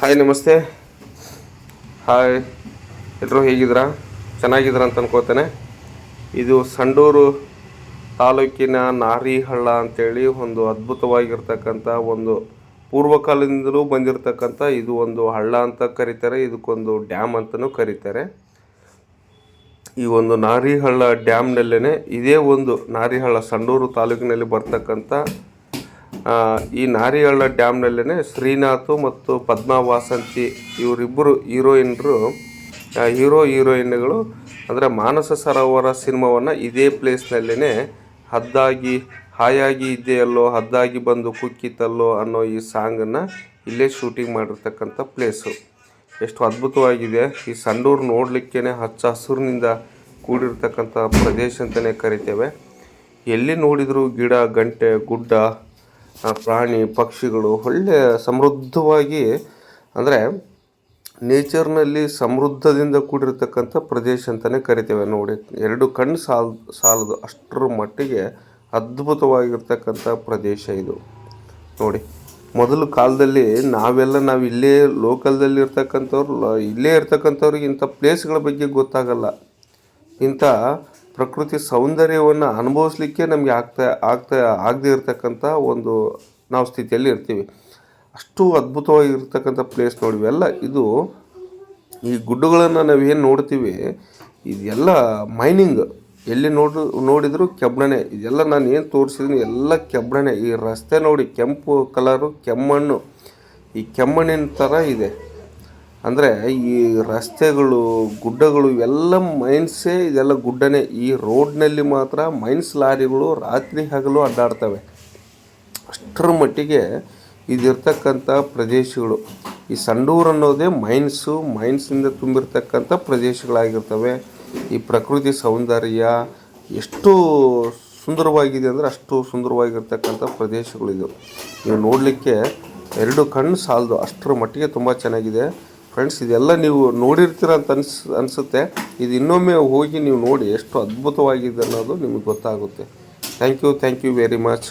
Hi ನಮಸ್ತೆ. Hi ಎಲ್ಲರೂ ಹೇಗಿದ್ದೀರಾ? ಚೆನ್ನಾಗಿದ್ದೀರಾ ಅಂತ ಅನ್ಕೋತೇನೆ. ಇದು ಸಂಡೂರು ತಾಲೂಕಿನ ನಾರಿಹಳ್ಳ ಅಂತೇಳಿ ಒಂದು ಅದ್ಭುತವಾಗಿರ್ತಕ್ಕಂಥ ಒಂದು ಪೂರ್ವಕಾಲದಿಂದಲೂ ಬಂದಿರತಕ್ಕಂಥ ಇದು ಒಂದು ಹಳ್ಳ ಅಂತ ಕರೀತಾರೆ. ಇದಕ್ಕೊಂದು ಡ್ಯಾಮ್ ಅಂತಲೂ ಕರೀತಾರೆ. ಈ ಒಂದು ನಾರಿಹಳ್ಳ ಡ್ಯಾಮ್ನಲ್ಲೇ ಇದೇ ಒಂದು ನಾರಿಹಳ್ಳ ಸಂಡೂರು ತಾಲೂಕಿನಲ್ಲಿ ಬರ್ತಕ್ಕಂಥ ಈ ನಾರಿಹಳ್ಳ ಡ್ಯಾಮ್ನಲ್ಲೇ ಶ್ರೀನಾಥ್ ಮತ್ತು ಪದ್ಮಾ ವಾಸಂತಿ ಇವರಿಬ್ಬರು ಹೀರೋಯಿನ್ಗಳು ಅಂದರೆ ಮಾನಸ ಸರೋವರ ಸಿನಿಮಾವನ್ನು ಇದೇ ಪ್ಲೇಸ್ನಲ್ಲೇ ಹದ್ದಾಗಿ ಹಾಯಾಗಿ ಇದೆಯಲ್ಲೋ ಹದ್ದಾಗಿ ಬಂದು ಕುಕ್ಕಿತಲ್ಲೋ ಅನ್ನೋ ಈ ಸಾಂಗನ್ನು ಇಲ್ಲೇ ಶೂಟಿಂಗ್ ಮಾಡಿರ್ತಕ್ಕಂಥ ಪ್ಲೇಸು. ಎಷ್ಟು ಅದ್ಭುತವಾಗಿದೆ. ಈ ಸಂಡೂರು ನೋಡಲಿಕ್ಕೇ ಹಚ್ಚ ಹಸಿರಿನಿಂದ ಕೂಡಿರ್ತಕ್ಕಂಥ ಪ್ರದೇಶ ಅಂತಲೇ ಕರಿತೇವೆ. ಎಲ್ಲಿ ನೋಡಿದರೂ ಗಿಡ ಗಂಟೆ ಗುಡ್ಡ ಪ್ರಾಣಿ ಪಕ್ಷಿಗಳು ಒಳ್ಳೆಯ ಸಮೃದ್ಧವಾಗಿ ಅಂದರೆ ನೇಚರ್ನಲ್ಲಿ ಸಮೃದ್ಧದಿಂದ ಕೂಡಿರ್ತಕ್ಕಂಥ ಪ್ರದೇಶ ಅಂತಲೇ ಕರಿತೇವೆ. ನೋಡಿ, ಎರಡು ಕಣ್ಣು ಸಾಲದು ಅಷ್ಟರ ಮಟ್ಟಿಗೆ ಅದ್ಭುತವಾಗಿರ್ತಕ್ಕಂಥ ಪ್ರದೇಶ ಇದು. ನೋಡಿ, ಮೊದಲು ಕಾಲದಲ್ಲಿ ನಾವು ಇಲ್ಲೇ ಲೋಕಲ್ದಲ್ಲಿ ಇಲ್ಲೇ ಇರ್ತಕ್ಕಂಥವ್ರಿಗೆ ಇಂಥ ಪ್ಲೇಸ್ಗಳ ಬಗ್ಗೆ ಗೊತ್ತಾಗಲ್ಲ. ಇಂಥ ಪ್ರಕೃತಿ ಸೌಂದರ್ಯವನ್ನು ಅನುಭವಿಸ್ಲಿಕ್ಕೆ ನಮಗೆ ಆಗದೇ ಇರತಕ್ಕಂಥ ಒಂದು ನಾವು ಸ್ಥಿತಿಯಲ್ಲಿ ಇರ್ತೀವಿ. ಅಷ್ಟು ಅದ್ಭುತವಾಗಿರ್ತಕ್ಕಂಥ ಪ್ಲೇಸ್ ನೋಡಿವೆಲ್ಲ. ಇದು ಈ ಗುಡ್ಡಗಳನ್ನು ನಾವೇನು ನೋಡ್ತೀವಿ ಇದೆಲ್ಲ ಮೈನಿಂಗ್. ಎಲ್ಲಿ ನೋಡಿದರೂ ಕೆಬ್ಬಣನೆ. ಇದೆಲ್ಲ ನಾನು ಏನು ತೋರಿಸಿದ್ದೀನಿ ಎಲ್ಲ ಕೆಬ್ಬಣನೆ. ಈ ರಸ್ತೆ ನೋಡಿ, ಕೆಂಪು ಕಲರು ಕೆಮ್ಮಣ್ಣು. ಈ ಕೆಮ್ಮಣ್ಣಿನ ಥರ ಇದೆ. ಅಂದರೆ ಈ ರಸ್ತೆಗಳು ಗುಡ್ಡಗಳು ಇವೆಲ್ಲ ಮೈನ್ಸೇ. ಇದೆಲ್ಲ ಗುಡ್ಡನೇ. ಈ ರೋಡ್ನಲ್ಲಿ ಮಾತ್ರ ಮೈನ್ಸ್ ಲಾರಿಗಳು ರಾತ್ರಿ ಹಗಲು ಅಡ್ಡಾಡ್ತವೆ. ಅಷ್ಟರ ಮಟ್ಟಿಗೆ ಇದಿರ್ತಕ್ಕಂಥ ಪ್ರದೇಶಗಳು. ಈ ಸಂಡೂರು ಅನ್ನೋದೇ ಮೈನ್ಸಿಂದ ತುಂಬಿರ್ತಕ್ಕಂಥ ಪ್ರದೇಶಗಳಾಗಿರ್ತವೆ. ಈ ಪ್ರಕೃತಿ ಸೌಂದರ್ಯ ಎಷ್ಟು ಸುಂದರವಾಗಿದೆ ಅಂದರೆ ಅಷ್ಟು ಸುಂದರವಾಗಿರ್ತಕ್ಕಂಥ ಪ್ರದೇಶಗಳಿದು. ನೀವು ನೋಡಲಿಕ್ಕೆ ಎರಡು ಕಣ್ಣು ಸಾಲದು ಅಷ್ಟರ ಮಟ್ಟಿಗೆ ತುಂಬ ಚೆನ್ನಾಗಿದೆ ಫ್ರೆಂಡ್ಸ್. ಇದೆಲ್ಲ ನೀವು ನೋಡಿರ್ತೀರ ಅಂತ ಅನಿಸುತ್ತೆ. ಇದು ಇನ್ನೊಮ್ಮೆ ಹೋಗಿ ನೀವು ನೋಡಿ ಎಷ್ಟು ಅದ್ಭುತವಾಗಿದೆ ಅನ್ನೋದು ನಿಮಗೆ ಗೊತ್ತಾಗುತ್ತೆ. Thank you very much.